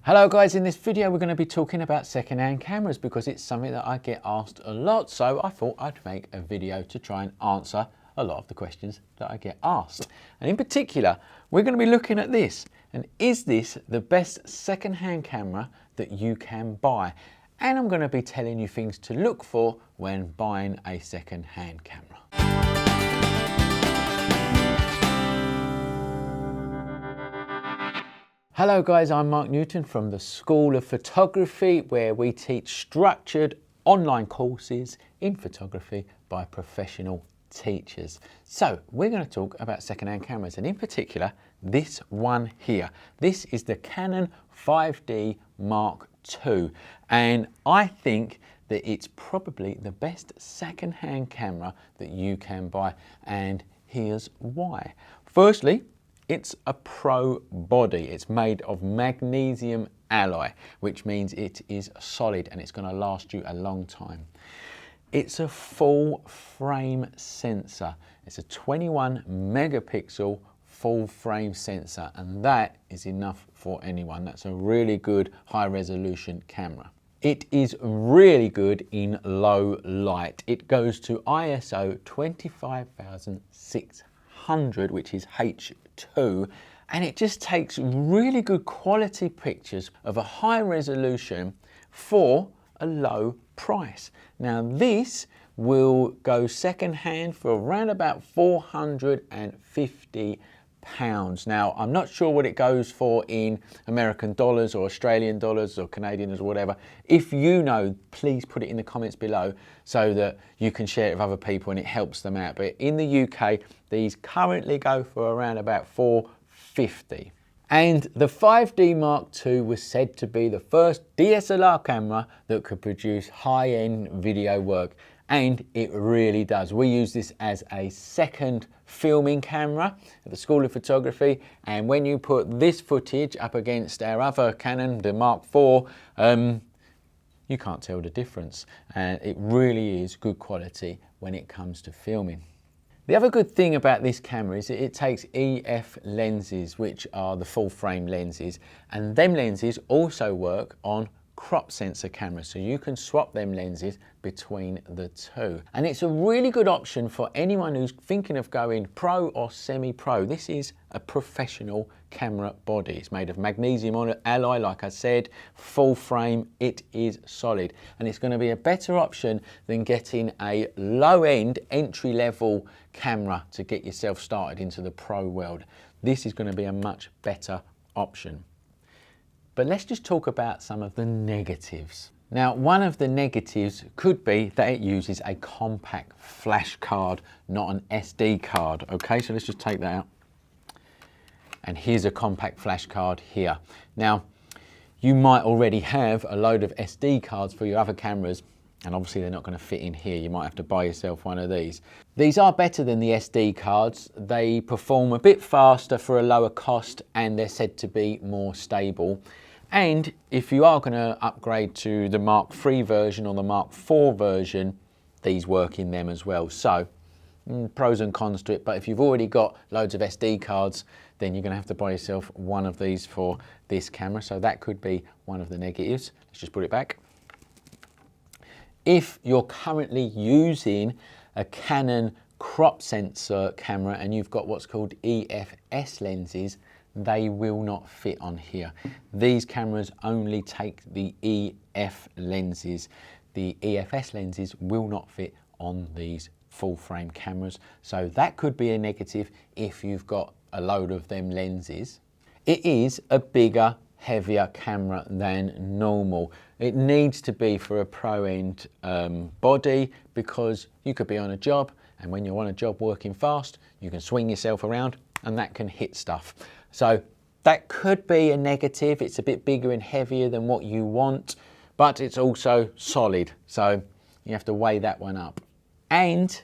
Hello guys, in this video we're going to be talking about second-hand cameras because it's something that I get asked a lot, so I thought I'd make a video to try and answer a lot of the questions that I get asked. And in particular, we're going to be looking at this, and is this the best second-hand camera that you can buy? And I'm going to be telling you things to look for when buying a second-hand camera. Hello guys, I'm Mark Newton from the School of Photography, where we teach structured online courses in photography by professional teachers. So we're going to talk about second-hand cameras, and in particular this one here. This is the Canon 5D Mark II, and I think that it's probably the best second-hand camera that you can buy, and here's why. Firstly, it's a pro body. It's made of magnesium alloy, which means it is solid and it's going to last you a long time. It's a full frame sensor. It's a 21 megapixel full frame sensor, and that is enough for anyone. That's a really good high resolution camera. It is really good in low light. It goes to ISO 25600, which is H2, and it just takes really good quality pictures of a high resolution for a low price. Now this will go second hand for around about £450. Now I'm not sure what it goes for in American dollars or Australian dollars or Canadian or whatever. If you know, please put it in the comments below so that you can share it with other people and it helps them out. But in the UK, these currently go for around about £450. And the 5D Mark II was said to be the first DSLR camera that could produce high-end video work. And it really does. We use this as a second filming camera at the School of Photography, and when you put this footage up against our other Canon, the Mark IV, you can't tell the difference, and it really is good quality when it comes to filming. The other good thing about this camera is that it takes EF lenses, which are the full frame lenses, and them lenses also work on crop sensor cameras, so you can swap them lenses between the two. And it's a really good option for anyone who's thinking of going pro or semi-pro. This is a professional camera body. It's made of magnesium alloy, like I said, full frame, it is solid. And it's going to be a better option than getting a low-end entry-level camera to get yourself started into the pro world. This is going to be a much better option. But let's just talk about some of the negatives. Now, one of the negatives could be that it uses a compact flash card, not an SD card. Okay, so let's just take that out. And here's a compact flash card here. Now, you might already have a load of SD cards for your other cameras, and obviously they're not going to fit in here. You might have to buy yourself one of these. These are better than the SD cards. They perform a bit faster for a lower cost, and they're said to be more stable. And if you are going to upgrade to the Mark III version or the Mark IV version, these work in them as well. So pros and cons to it, but if you've already got loads of SD cards, then you're going to have to buy yourself one of these for this camera. So that could be one of the negatives. Let's just put it back. If you're currently using a Canon crop sensor camera and you've got what's called EFS lenses, they will not fit on here. These cameras only take the EF lenses. The EFS lenses will not fit on these full frame cameras. So that could be a negative if you've got a load of them lenses. It is a bigger, heavier camera than normal. It needs to be for a pro-end body, because you could be on a job, and when you're on a job working fast, you can swing yourself around and that can hit stuff. So that could be a negative. It's a bit bigger and heavier than what you want, but it's also solid. So you have to weigh that one up. And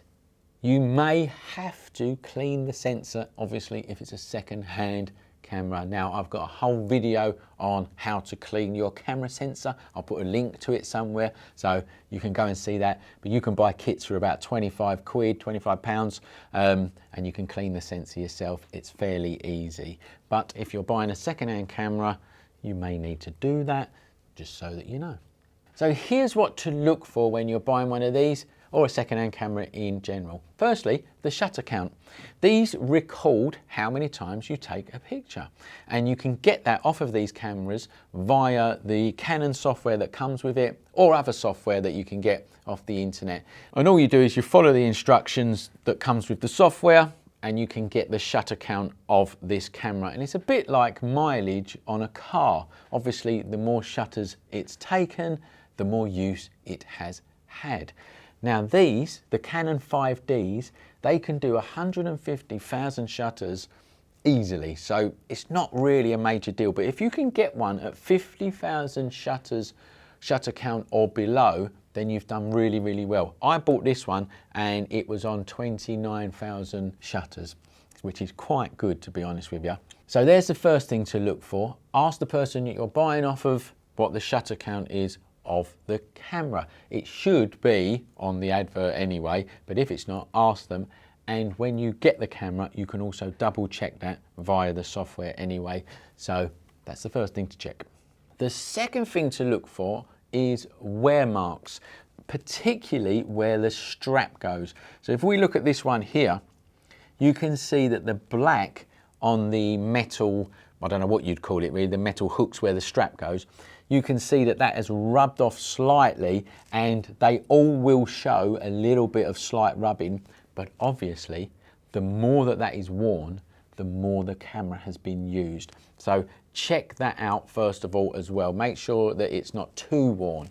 you may have to clean the sensor, obviously, if it's a second-hand camera. Now, I've got a whole video on how to clean your camera sensor. I'll put a link to it somewhere so you can go and see that. But you can buy kits for about 25 quid, 25 pounds, and you can clean the sensor yourself. It's fairly easy. But if you're buying a second-hand camera, you may need to do that, just so that you know. So here's what to look for when you're buying one of these or a second-hand camera in general. Firstly, the shutter count. These record how many times you take a picture, and you can get that off of these cameras via the Canon software that comes with it or other software that you can get off the internet. And all you do is you follow the instructions that comes with the software and you can get the shutter count of this camera. And it's a bit like mileage on a car. Obviously, the more shutters it's taken, the more use it has had. Now these, the Canon 5Ds, they can do 150,000 shutters easily, so it's not really a major deal. But if you can get one at 50,000 shutters, shutter count or below, then you've done really, really well. I bought this one and it was on 29,000 shutters, which is quite good, to be honest with you. So there's the first thing to look for. Ask the person that you're buying off of what the shutter count is of the camera. It should be on the advert anyway, but if it's not, ask them. And when you get the camera, you can also double check that via the software anyway. So that's the first thing to check. The second thing to look for is wear marks, particularly where the strap goes. So if we look at this one here, you can see that the black on the metal, I don't know what you'd call it really, the metal hooks where the strap goes, you can see that that has rubbed off slightly, and they all will show a little bit of slight rubbing, but obviously the more that that is worn, the more the camera has been used. So check that out first of all as well. Make sure that it's not too worn.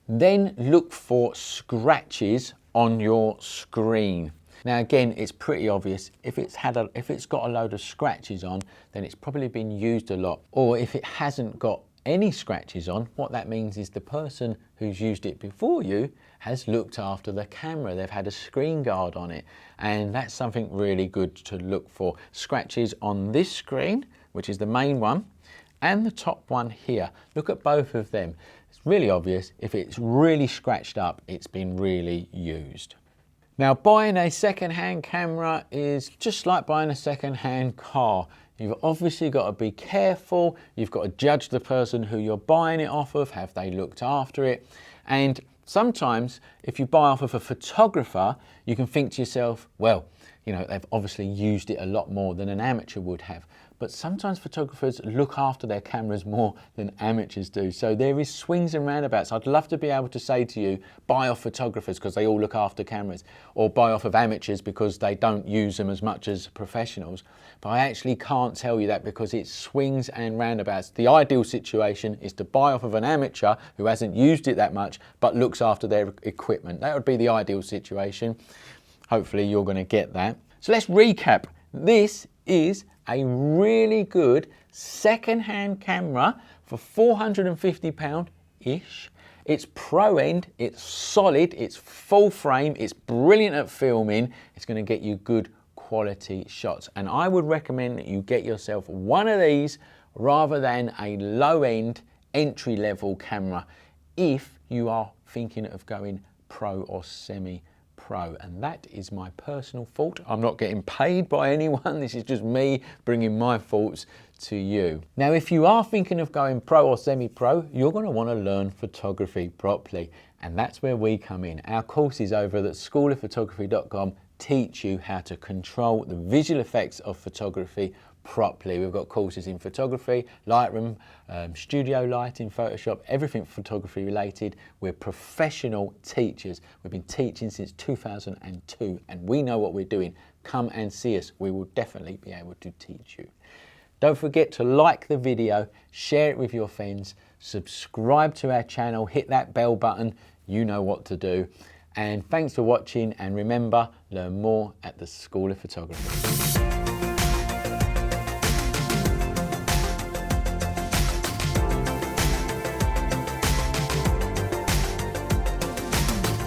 Then look for scratches on your screen. Now again, it's pretty obvious. If it's got a load of scratches on, then it's probably been used a lot. Or if it hasn't got any scratches on, what that means is the person who's used it before you has looked after the camera. They've had a screen guard on it, and that's something really good to look for. Scratches on this screen, which is the main one, and the top one here. Look at both of them. It's really obvious. If it's really scratched up, it's been really used. Now, buying a second-hand camera is just like buying a second-hand car. You've obviously got to be careful. You've got to judge the person who you're buying it off of. Have they looked after it? And sometimes if you buy off of a photographer, you can think to yourself, well, you know, they've obviously used it a lot more than an amateur would have. But sometimes photographers look after their cameras more than amateurs do. So there is swings and roundabouts. I'd love to be able to say to you, buy off photographers because they all look after cameras, or buy off of amateurs because they don't use them as much as professionals. But I actually can't tell you that because it swings and roundabouts. The ideal situation is to buy off of an amateur who hasn't used it that much but looks after their equipment. That would be the ideal situation. Hopefully you're going to get that. So let's recap. This is a really good second-hand camera for £450-ish. It's pro end, it's solid, it's full frame, it's brilliant at filming. It's going to get you good quality shots. And I would recommend that you get yourself one of these rather than a low-end entry-level camera if you are thinking of going pro or semi-pro. And that is my personal thought. I'm not getting paid by anyone. This is just me bringing my thoughts to you. Now, if you are thinking of going pro or semi-pro, you're going to want to learn photography properly. And that's where we come in. Our courses over at schoolofphotography.com teach you how to control the visual effects of photography properly. We've got courses in photography, Lightroom, studio lighting, Photoshop, everything photography related. We're professional teachers. We've been teaching since 2002 and we know what we're doing. Come and see us. We will definitely be able to teach you. Don't forget to like the video, share it with your friends, subscribe to our channel, hit that bell button. You know what to do. And thanks for watching, and remember, learn more at the School of Photography.